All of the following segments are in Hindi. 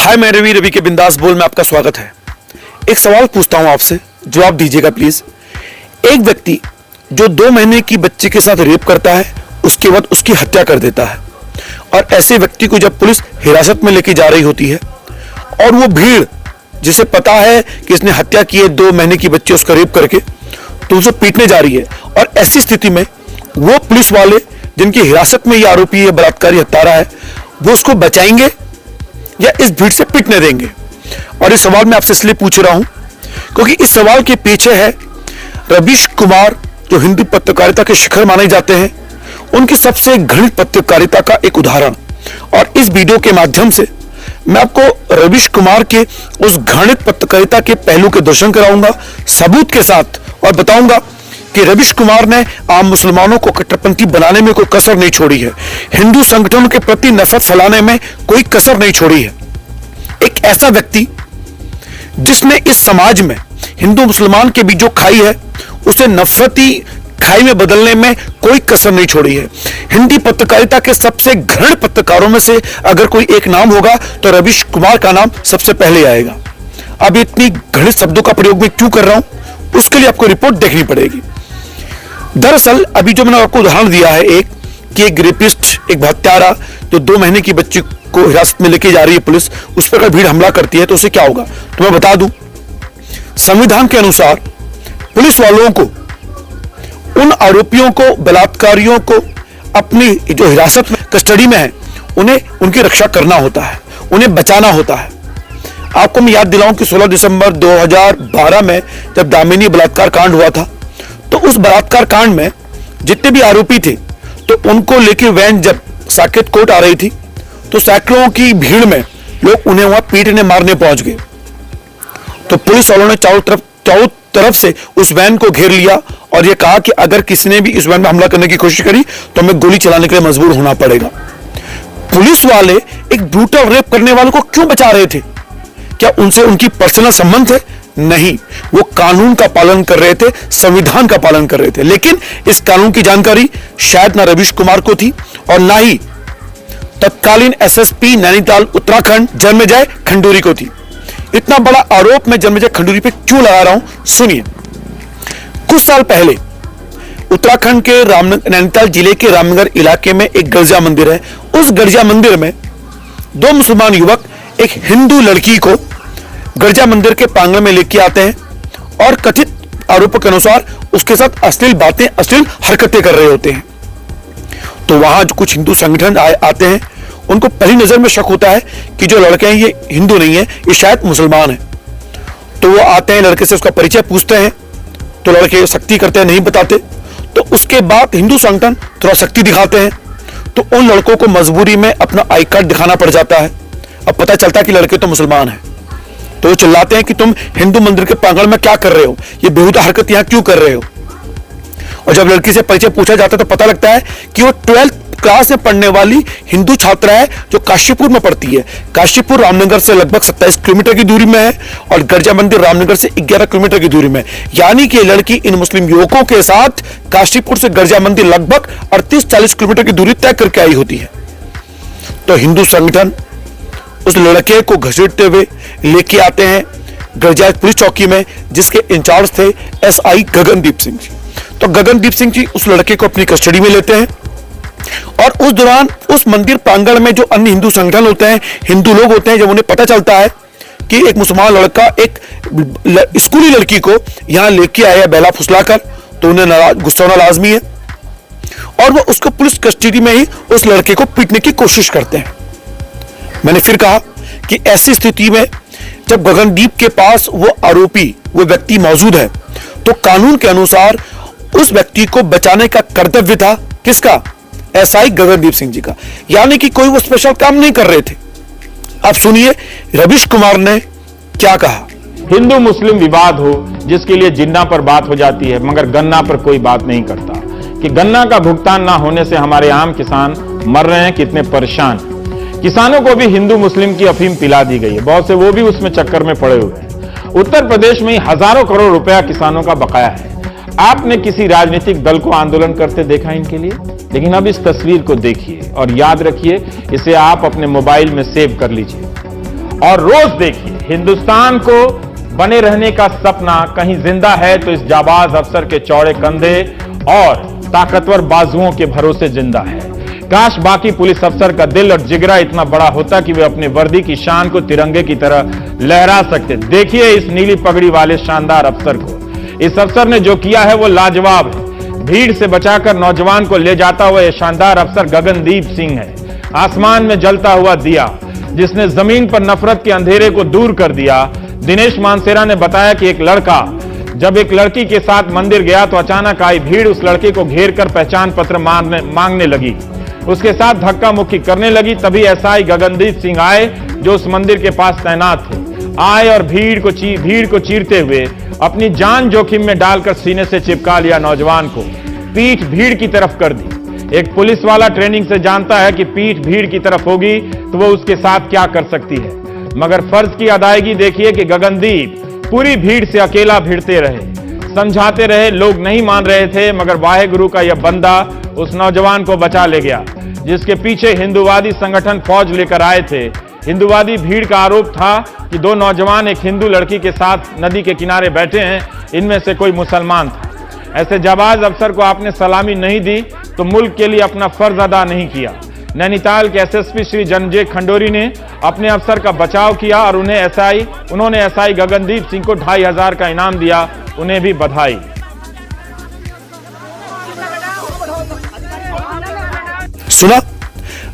हाय, मैं रवि के बिंदास बोल में आपका स्वागत है। एक सवाल पूछता हूं आपसे, जवाब दीजिएगा प्लीज। एक व्यक्ति जो 2 महीने की बच्ची के साथ रेप करता है, उसके बाद उसकी हत्या कर देता है, और ऐसे व्यक्ति को जब पुलिस हिरासत में लेके जा रही होती है और वो भीड़ जिसे पता है कि इसने हत्या की है 2 महीने की बच्ची उसका रेप करके, तो उसे पीटने जा रही है, और ऐसी स्थिति में वो पुलिस वाले जिनकी हिरासत में ये आरोपी है, बलात्कारी हत्यारा है, वो उसको बचाएंगे या इस भीड़ से पिटने देंगे? और इस सवाल मैं आपसे इसलिए पूछ रहा हूं क्योंकि इस सवाल के पीछे है रवीश कुमार, जो हिंदू पत्रकारिता के शिखर माने जाते हैं, उनकी सबसे घृणित पत्रकारिता का एक उदाहरण। और इस वीडियो के माध्यम से मैं आपको रवीश कुमार के उस घृणित पत्रकारिता के पहलू के दर्शन कराऊंगा सबूत के साथ, और बताऊंगा कि रवीश कुमार ने आम मुसलमानों को कट्टरपंथी बनाने में कोई कसर नहीं छोड़ी है, हिंदू संगठनों के प्रति नफरत फैलाने में कोई कसर नहीं छोड़ी है। एक ऐसा व्यक्ति जिसने इस समाज में हिंदू मुसलमान के बीच जो खाई है, उसे नफरती खाई में बदलने में कोई कसर नहीं छोड़ी है। हिंदी पत्रकारिता के सबसे घृणित पत्रकारों में से अगर कोई एक नाम होगा तो रवीश कुमार का नाम सबसे पहले आएगा। अब इतनी घृणित शब्दों का प्रयोग मैं क्यों कर रहा हूं, उसके लिए आपको रिपोर्ट देखनी पड़ेगी। दरअसल अभी जो मैंने आपको उदाहरण दिया है एक रेपिस्ट, एक हत्यारा जो 2 महीने की बच्ची को हिरासत में लेके जा रही है पुलिस, उस पर अगर भीड़ हमला करती है तो उसे क्या होगा, तो मैं बता दूं, संविधान के अनुसार पुलिस वालों को उन आरोपियों को, बलात्कारियों को अपनी जो हिरासत में कस्टडी में है, उन्हें उनकी रक्षा करना होता है, उन्हें बचाना होता है। आपको मैं याद दिलाऊं कि 16 दिसंबर 2012 में जब दामिनी बलात्कार कांड हुआ था, तो उस बलात्कार कांड में जितने भी आरोपी थे, तो उनको लेके वैन जब साकेत कोर्ट आ रही थी, तो सैकड़ों की भीड़ में लोग उन्हें वहां पीटने मारने पहुंच गए। तो पुलिस वालों ने चारों तरफ से उस वैन को घेर लिया और यह कहा कि अगर किसी ने भी इस वैन में हमला करने की कोशिश करी तो हमें गोली चलाने के लिए मजबूर होना पड़ेगा। पुलिस वाले एक ब्रूटल रेप करने वालों को क्यों बचा रहे थे? क्या उनसे उनकी पर्सनल संबंध है? नहीं, वो कानून का पालन कर रहे थे, संविधान का पालन कर रहे थे। लेकिन इस कानून की जानकारी शायद ना रवीश कुमार को थी और ना ही तत्कालीन एसएसपी नैनीताल उत्तराखंड जन्मेजय खंडूरी को थी। इतना बड़ा आरोप मैं जन्मेजय खंडूरी पे क्यों लगा रहा हूं, सुनिए। कुछ साल पहले उत्तराखंड के नैनीताल जिले के रामनगर इलाके में एक गिरजा मंदिर है। उस गिरजा मंदिर में 2 मुसलमान युवक एक हिंदू लड़की को गिरजा मंदिर के प्रांगण में लेके आते हैं और कथित आरोपों के अनुसार उसके साथ अश्लील बातें, अश्लील हरकतें कर रहे होते हैं। तो वहां जो कुछ हिंदू संगठन आते हैं, उनको पहली नजर में शक होता है कि जो लड़के हैं ये हिंदू नहीं है, ये शायद मुसलमान है। तो वो आते हैं, लड़के से उसका परिचय पूछते हैं, तो लड़के सख्ती करते हैं, नहीं बताते। तो उसके बाद हिंदू संगठन थोड़ा सख्ती दिखाते हैं, तो उन लड़कों को मजबूरी में अपना आई कार्ड दिखाना पड़ जाता है। अब पता चलता है कि लड़के तो मुसलमान है, तो वो चिल्लाते हैं कि तुम हिंदू मंदिर के प्रांगण में क्या कर रहे हो, ये बेहुदा हरकत यहां क्यों कर रहे हो। और जब लड़की से परिचय पूछा जाता है तो पता लगता है कि वो 12th क्लास में पढ़ने वाली हिंदू छात्रा है जो काशीपुर में पढ़ती है। काशीपुर रामनगर से लगभग 27 किलोमीटर की दूरी में है और गिरजा मंदिर रामनगर से 11 किलोमीटर की दूरी में। यानी कि लड़की इन मुस्लिम युवकों के साथ काशीपुर से गिरजा मंदिर लगभग 38-40 किलोमीटर की दूरी तय करके आई होती है। तो हिंदू संगठन उस लड़के को घसीटते हुए लेके आते हैं गिरजा पुलिस चौकी में, जिसके इंचार्ज थे एसआई गगनदीप सिंह जी। तो गगनदीप सिंह जी उस लड़के को अपनी कस्टडी में लेते हैं और उस दौरान उस मंदिर प्रांगण में जो अन्य हिंदू संगठन होते हैं, हिंदू लोग होते हैं, जब उन्हें पता चलता है कि एक मुसलमान लड़का एक स्कूली लड़की को यहां लेके आया बेला फुसलाकर, तो उन्हें गुस्सा होना लाजमी है और वो उसको पुलिस कस्टडी में ही उस लड़के को पीटने की कोशिश करते हैं। मैंने फिर कहा कि ऐसी स्थिति में जब गगनदीप के पास वो आरोपी, वो व्यक्ति मौजूद है, तो कानून के अनुसार उस व्यक्ति को बचाने का कर्तव्य था किसका? एसआई गगनदीप सिंह जी का। यानी कि कोई वो स्पेशल काम नहीं कर रहे थे। अब सुनिए रवीश कुमार ने क्या कहा। हिंदू मुस्लिम विवाद हो जिसके लिए जिन्ना पर बात हो जाती है, मगर गन्ना पर कोई बात नहीं करता कि गन्ना का भुगतान ना होने से हमारे आम किसान मर रहे हैं, कितने परेशान। किसानों को भी हिंदू मुस्लिम की अफीम पिला दी गई है, बहुत से वो भी उसमें चक्कर में पड़े हुए हैं। उत्तर प्रदेश में हजारों करोड़ रुपया किसानों का बकाया है। आपने किसी राजनीतिक दल को आंदोलन करते देखा इनके लिए? लेकिन अब इस तस्वीर को देखिए और याद रखिए, इसे आप अपने मोबाइल में सेव कर लीजिए। और रोज देखिए हिंदुस्तान को बने रहने का सपना कहीं जिंदा है तो इस जाबाज अफसर के चौड़े कंधे और ताकतवर बाजुओं के भरोसे जिंदा है। काश बाकी पुलिस अफसर का दिल और जिगरा इतना बड़ा होता कि वे अपनी वर्दी की शान को तिरंगे की तरह लहरा सकते। देखिए इस नीली पगड़ी वाले शानदार अफसर को। इस अफसर ने जो किया है वो लाजवाब है। भीड़ से बचाकर नौजवान को ले जाता हुआ यह शानदार अफसर गगनदीप सिंह है, आसमान में जलता हुआ दिया जिसने जमीन पर नफरत के अंधेरे को दूर कर दिया। दिनेश मानसेरा ने बताया कि एक लड़का जब एक लड़की के साथ मंदिर गया तो अचानक आई भीड़ उस लड़के को घेर कर पहचान पत्र मांगने लगी, उसके साथ धक्का मुक्की करने लगी। तभी एसआई गगनदीप सिंह आए जो उस मंदिर के पास तैनात थे। आए और भीड़ को चीरते हुए अपनी जान जोखिम में डालकर सीने से चिपका लिया नौजवान को, पीठ भीड़ की तरफ कर दी। एक पुलिस वाला ट्रेनिंग से जानता है कि पीठ भीड़ की तरफ होगी तो वो उसके साथ क्या कर सकती है, मगर फर्ज की अदायगी देखिए कि गगनदीप पूरी भीड़ से अकेला भिड़ते रहे, समझाते रहे, लोग नहीं मान रहे थे, मगर वाहेगुरु का यह बंदा उस नौजवान को बचा ले गया जिसके पीछे हिंदूवादी संगठन फौज लेकर आए थे। हिंदूवादी भीड़ का आरोप था कि दो नौजवान एक हिंदू लड़की के साथ नदी के किनारे बैठे हैं, इनमें से कोई मुसलमान था। ऐसे जाबाज अफसर को आपने सलामी नहीं दी तो मुल्क के लिए अपना फर्ज अदा नहीं किया। नैनीताल के एसएसपी श्री जनजय खंडोरी ने अपने अफसर का बचाव किया और उन्होंने एसआई गगनदीप सिंह को 2500 का इनाम दिया। उन्हें भी बधाई। सुना,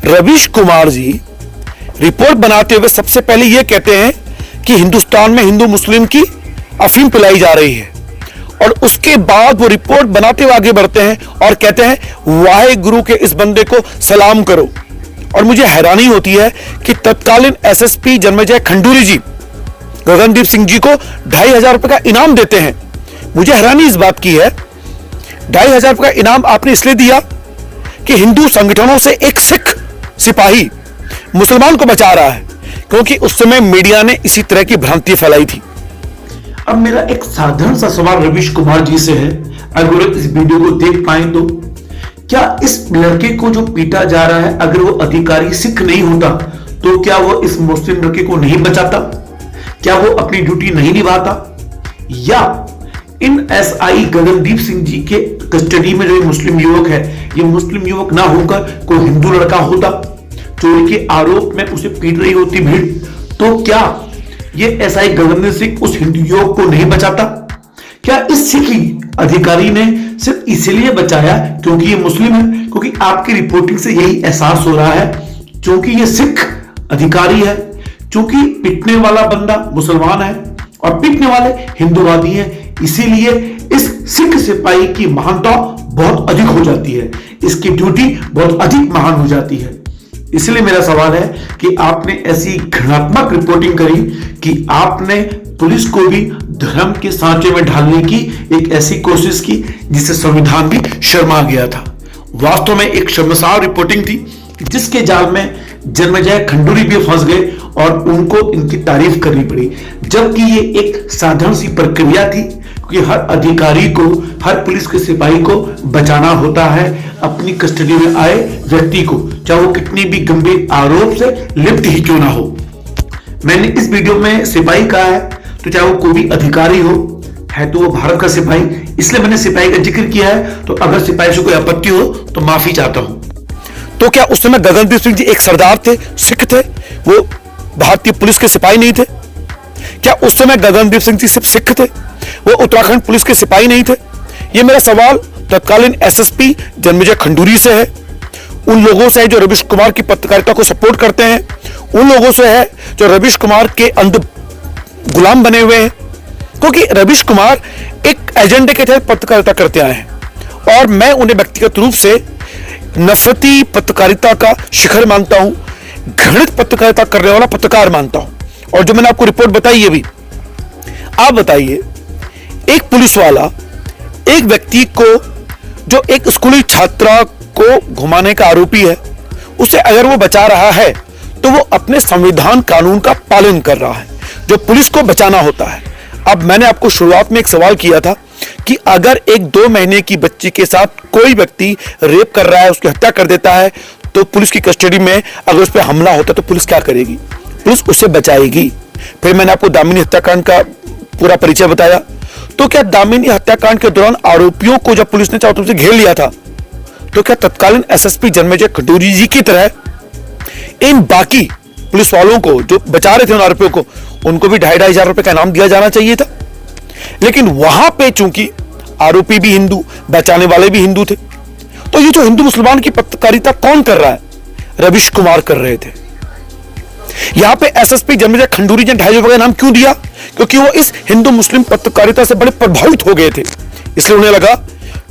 रवीश कुमार जी रिपोर्ट बनाते हुए सबसे पहले यह कहते हैं कि हिंदुस्तान में हिंदू मुस्लिम की अफीम पिलाई जा रही है और उसके बाद वो रिपोर्ट बनाते हुए आगे बढ़ते हैं और कहते हैं वाहेगुरु के इस बंदे को सलाम करो। और मुझे हैरानी होती है कि तत्कालीन एसएसपी जन्मेजय खंडूरी जी गगनदीप सिंह जी को 2500 रुपए का इनाम देते हैं। मुझे हैरानी इस बात की है, 2500 रुपए का इनाम आपने इसलिए दिया कि हिंदू संगठनों से एक सिख सिपाही मुसलमान को बचा रहा है, क्योंकि उस समय मीडिया ने इसी तरह की भ्रांति फैलाई थी। अब मेरा एक साधारण सा सवाल रवीश कुमार जी से है, अगर इस वीडियो को देख पाए तो क्या इस लड़के को जो पीटा जा रहा है, अगर वो अधिकारी सिख नहीं होता तो क्या वो इस मुस्लिम लड़के को नहीं बचाता? क्या वो अपनी ड्यूटी नहीं निभाता? या इन एसआई गगनदीप सिंह जी के कस्टडी में जो मुस्लिम युवक है, ये मुस्लिम युवक ना होकर कोई हिंदू लड़का होता, चोरी के आरोप में उसे पीट रही होती भीड़, तो क्या ये एसआई गगनदीप सिंह उस हिंदू युवक को नहीं बचाता? क्या इस सिख अधिकारी ने सिर्फ इसलिए बचाया क्योंकि ये मुस्लिम है? क्योंकि आपकी रिपोर्टिंग से यही एहसास हो रहा है, क्योंकि ये सिख अधिकारी है, क्योंकि पिटने वाला बंदा मुसलमान है और पिटने वाले हिंदूवादी हैं, इसीलिए इस सिख सिपाही की महानता बहुत अधिक हो जाती है, इसकी ड्यूटी बहुत अधिक महान हो जाती है। इसलिए मेरा सवाल है कि आपने ऐसी घृणात्मक रिपोर्टिंग करी कि आपने पुलिस को भी धर्म के सांचे में ढालने की एक ऐसी कोशिश की जिससे संविधान भी शर्मा गया था। वास्तव में एक शर्मसार रिपोर्टिंग थी जिसके जाल में जन्मेजय खंडूरी भी फंस गए और उनको इनकी तारीफ करनी पड़ी, जबकि ये एक साधारण सी प्रक्रिया थी कि हर अधिकारी को, हर पुलिस के सिपाही को बचाना होता है अपनी कस्टडी में आए व्यक्ति को, चाहे वो कितनी भी गंभीर आरोप से लिप्त ही क्यों ना हो। मैंने इस वीडियो में सिपाही कहा है, तो चाहे वो कोई भी अधिकारी हो, है तो वो भारत का सिपाही, इसलिए मैंने सिपाही का जिक्र किया है। तो अगर सिपाही से कोई आपत्ति हो तो माफी चाहता हूं। तो क्या उस समय गगनदीप सिंह जी एक सरदार थे, सिख थे, वो भारतीय पुलिस के सिपाही नहीं थे? क्या उस समय गगनदीप सिंह जी सिर्फ सिख थे, वो उत्तराखंड पुलिस के सिपाही नहीं थे? ये मेरा सवाल तत्कालीन एसएसपी जन्मेजय खंडूरी से है, उन लोगों से है जो रवीश कुमार की पत्रकारिता को सपोर्ट करते हैं, उन लोगों से है जो रवीश कुमार के अंध गुलाम बने हुए हैं, क्योंकि रवीश कुमार एक एजेंडे के तहत पत्रकारिता करते आए हैं और मैं उन्हें व्यक्तिगत रूप से नफरती पत्रकारिता का शिखर मानता हूं, घृणित पत्रकारिता करने वाला पत्रकार मानता हूं। और जो मैंने आपको रिपोर्ट बताई है भी, आप बताइए, एक पुलिस वाला एक व्यक्ति को जो एक स्कूली छात्रा को घुमाने का आरोपी है, उसे अगर वो बचा रहा है तो वो अपने संविधान कानून का पालन कर रहा है जो पुलिस को बचाना होता है। अब मैंने आपको शुरुआत में एक सवाल किया था कि अगर एक 2 महीने की बच्ची के साथ कोई व्यक्ति रेप कर रहा है, उसकी हत्या कर देता है, तो पुलिस की कस्टडी में अगर उस पर हमला होता है तो पुलिस क्या करेगी? पुलिस उसे बचाएगी। फिर मैंने आपको दामिनी हत्याकांड का पूरा परिचय बताया। तो क्या दामिनी हत्याकांड के दौरान आरोपियों को जब पुलिस ने चारों तरफ से घेर लिया था, तो क्या तत्कालीन एसएसपी जन्मेजय खंडूरी जी की तरह इन बाकी पुलिस वालों को जो बचा रहे थे उन आरोपियों को, उनको भी 2,500 रुपए का इनाम दिया जाना चाहिए था? लेकिन वहां पे चूंकि आरोपी भी हिंदू, बचाने वाले भी हिंदू थे, तो ये जो हिंदू मुसलमान की पत्रकारिता कौन कर रहा है? रविश कुमार कर रहे थे। यहां पे एसएसपी जन्मेजय खंडूरी जी ने 2,500 रुपए का इनाम क्यों दिया? क्योंकि वो इस हिंदू मुस्लिम पत्रकारिता से बड़े प्रभावित हो गए थे। इसलिए उन्हें लगा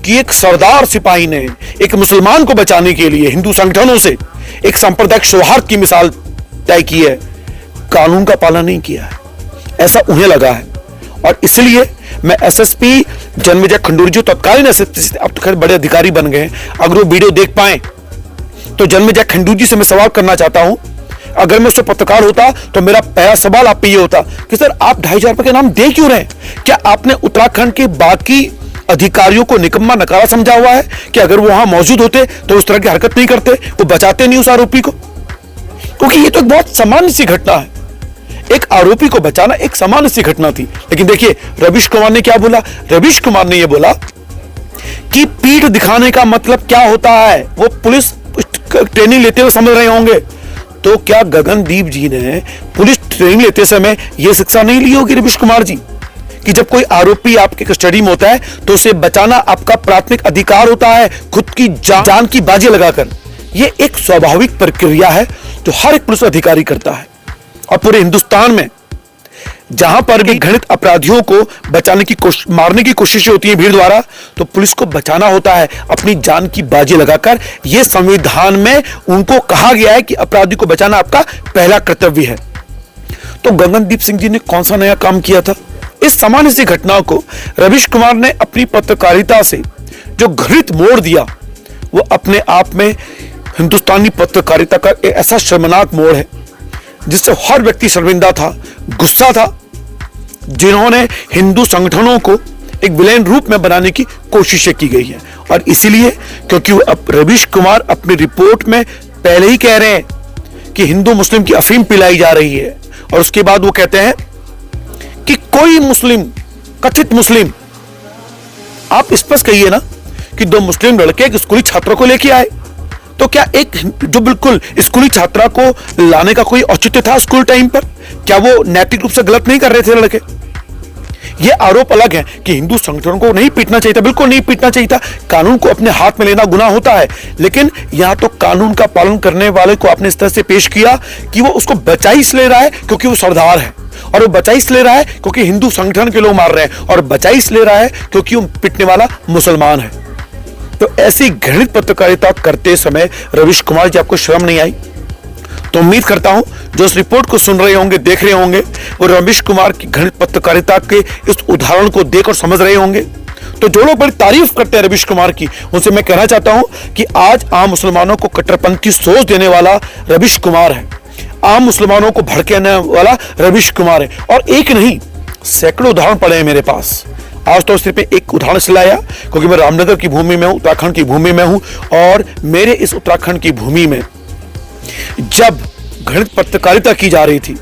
कि एक सरदार सिपाही ने एक मुसलमान को बचाने के लिए हिंदू संगठनों से एक सांप्रदायिक सौहार्द की मिसाल तय की है, कानून का पालन नहीं किया है, ऐसा उन्हें लगा है। और इसलिए मैं एसएसपी जन्मेजय खंडूरी जी तत्कालीन एसएसपी, अब तो खैर बड़े अधिकारी बन गए, अगर वो वीडियो देख पाए तो जन्मेजय खंडूरी जी से मैं सवाल करना चाहता हूं, अगर मैं उससे पत्रकार होता तो मेरा पहला सवाल आप पे ये होता कि सर आप 2,500 रुपए के नाम दे क्यों रहे? क्या आपने उत्तराखंड के बाकी अधिकारियों को निकम्मा नकारा समझा हुआ है कि अगर वो वहां मौजूद होते तो उस तरह की हरकत नहीं करते, वो बचाते नहीं उस आरोपी को? क्योंकि ये तो एक बहुत सामान्य सी घटना है, एक आरोपी को बचाना एक सामान्य सी घटना थी। लेकिन देखिए रविश कुमार ने क्या बोला। रविश कुमार ने यह बोला कि पीठ दिखाने का मतलब क्या होता है वो पुलिस ट्रेनिंग लेते हुए समझ रहे होंगे। तो क्या गगनदीप जी ने पुलिस ट्रेनिंग लेते समय यह शिक्षा नहीं ली होगी रविश कुमार जी, कि जब कोई आरोपी आपके कस्टडी में होता है तो उसे बचाना आपका प्राथमिक अधिकार होता है, खुद की जान की बाजी लगाकर? यह एक स्वाभाविक प्रक्रिया है जो हर एक पुलिस अधिकारी करता है। और पूरे हिंदुस्तान में जहां पर भी घृणित अपराधियों को बचाने की मारने की कोशिश होती है भीड़ द्वारा, तो पुलिस को बचाना होता है अपनी जान की बाजी लगाकर। यह संविधान में उनको कहा गया है कि अपराधी को बचाना आपका पहला कर्तव्य है। तो गगनदीप सिंह जी ने कौन सा नया काम किया था? इस सामान्य सी घटना को रविश कुमार ने अपनी पत्रकारिता से जो घृणित मोड़ दिया, वो अपने आप में हिंदुस्तानी पत्रकारिता का एक ऐसा शर्मनाक मोड़ है जिससे हर व्यक्ति शर्मिंदा था, गुस्सा था, जिन्होंने हिंदू संगठनों को एक विलेन रूप में बनाने की कोशिशें की गई है। और इसीलिए क्योंकि रविश कुमार अपनी रिपोर्ट में पहले ही कह रहे हैं कि हिंदू मुस्लिम की अफीम पिलाई जा रही है, और उसके बाद वो कहते हैं कि कोई मुस्लिम, कथित मुस्लिम, आप स्पष्ट कहिए ना कि 2 मुस्लिम लड़के एक स्कूली छात्रों को लेके आए, तो क्या एक जो बिल्कुल स्कूली छात्रा को लाने का कोई औचित्य था स्कूल टाइम पर? क्या वो नैतिक रूप से गलत नहीं कर रहे थे लड़के? ये आरोप अलग है कि हिंदू संगठनों को नहीं पीटना चाहिए था, बिल्कुल नहीं पीटना चाहिए था, कानून को अपने हाथ में लेना गुनाह होता है। लेकिन यहां तो कानून का पालन करने वाले को आपने इस तरह से पेश किया कि वो उसको बचा इसलिए रहा है क्योंकि वो सरदार है, और वो बचा इसलिए रहा है क्योंकि हिंदू संगठन के लोग मार रहे हैं, और बचा इसलिए रहा है क्योंकि वो पिटने वाला मुसलमान है। तो ऐसी घृणित पत्रकारिता करते समय रविश कुमार जी आपको शर्म नहीं आई? तो उम्मीद करता हूं जो इस रिपोर्ट को सुन रहे होंगे, देख रहे होंगे, वो रविश कुमार की घृणित पत्रकारिता के इस उदाहरण को देख और समझ रहे होंगे। तो जो लोग बड़ी तारीफ करते हैं रविश कुमार की, उनसे मैं कहना चाहता हूं कि आज आम मुसलमानों को कट्टरपंथी सोच देने वाला रविश कुमार है, आम मुसलमानों को भड़काने वाला रविश कुमार है। और एक नहीं, सैकड़ों उदाहरण पड़े हैं मेरे पास। आज तो सिर्फ एक उदाहरण से लाया क्योंकि मैं रामनगर की भूमि में हूं, उत्तराखंड की भूमि में हूं, और मेरे इस उत्तराखंड की भूमि में जब घृणित पत्रकारिता की जा रही थी,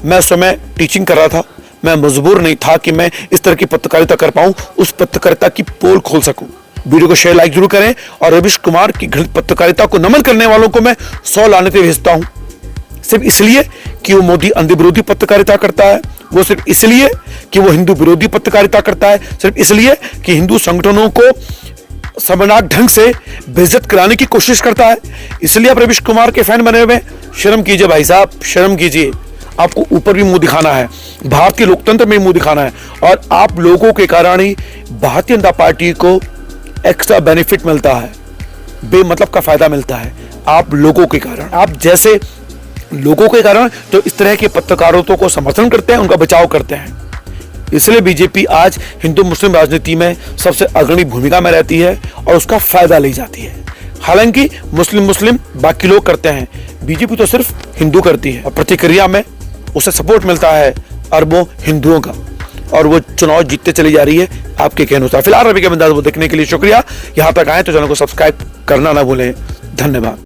मैं उस समय टीचिंग कर रहा था, मैं मजबूर नहीं था कि मैं इस तरह की पत्रकारिता कर पाऊं, उस पत्रकारिता की पोल खोल सकूं। वीडियो को शेयर लाइक जरूर करें, और रविश कुमार की घृणित पत्रकारिता को नमन करने वालों को मैं 100 लानतें भेजता हूं, सिर्फ इसलिए कि वो मोदी अंधे विरोधी पत्रकारिता करता है, वो सिर्फ इसलिए कि वो हिंदू विरोधी पत्रकारिता करता है, सिर्फ इसलिए कि हिंदू संगठनों को शर्मनाक ढंग से बेइज्जत कराने की कोशिश करता है। इसलिए आप रविश कुमार के फैन बने हुए। शर्म कीजिए भाई साहब, शर्म कीजिए। आपको ऊपर भी मुंह दिखाना है, भारतीय लोकतंत्र में मुंह दिखाना है, और आप लोगों के कारण ही भारतीय जनता पार्टी को एक्स्ट्रा बेनिफिट मिलता है, बेमतलब का फायदा मिलता है, आप लोगों के कारण, आप जैसे लोगों के कारण जो इस तरह के पत्रकारों को समर्थन करते हैं, उनका बचाव करते हैं। इसलिए बीजेपी आज हिंदू मुस्लिम राजनीति में सबसे अग्रणी भूमिका में रहती है और उसका फायदा ली जाती है। हालांकि मुस्लिम बाकी लोग करते हैं, बीजेपी तो सिर्फ हिंदू करती है, और प्रतिक्रिया में उसे सपोर्ट मिलता है अरबों हिंदुओं का, और वो चुनाव जीतते चली जा रही है आपके कहने अनुसार। फिलहाल रवि के अंदाज को देखने के लिए शुक्रिया। यहां तक आए तो चैनल को सब्सक्राइब करना ना भूलें। धन्यवाद।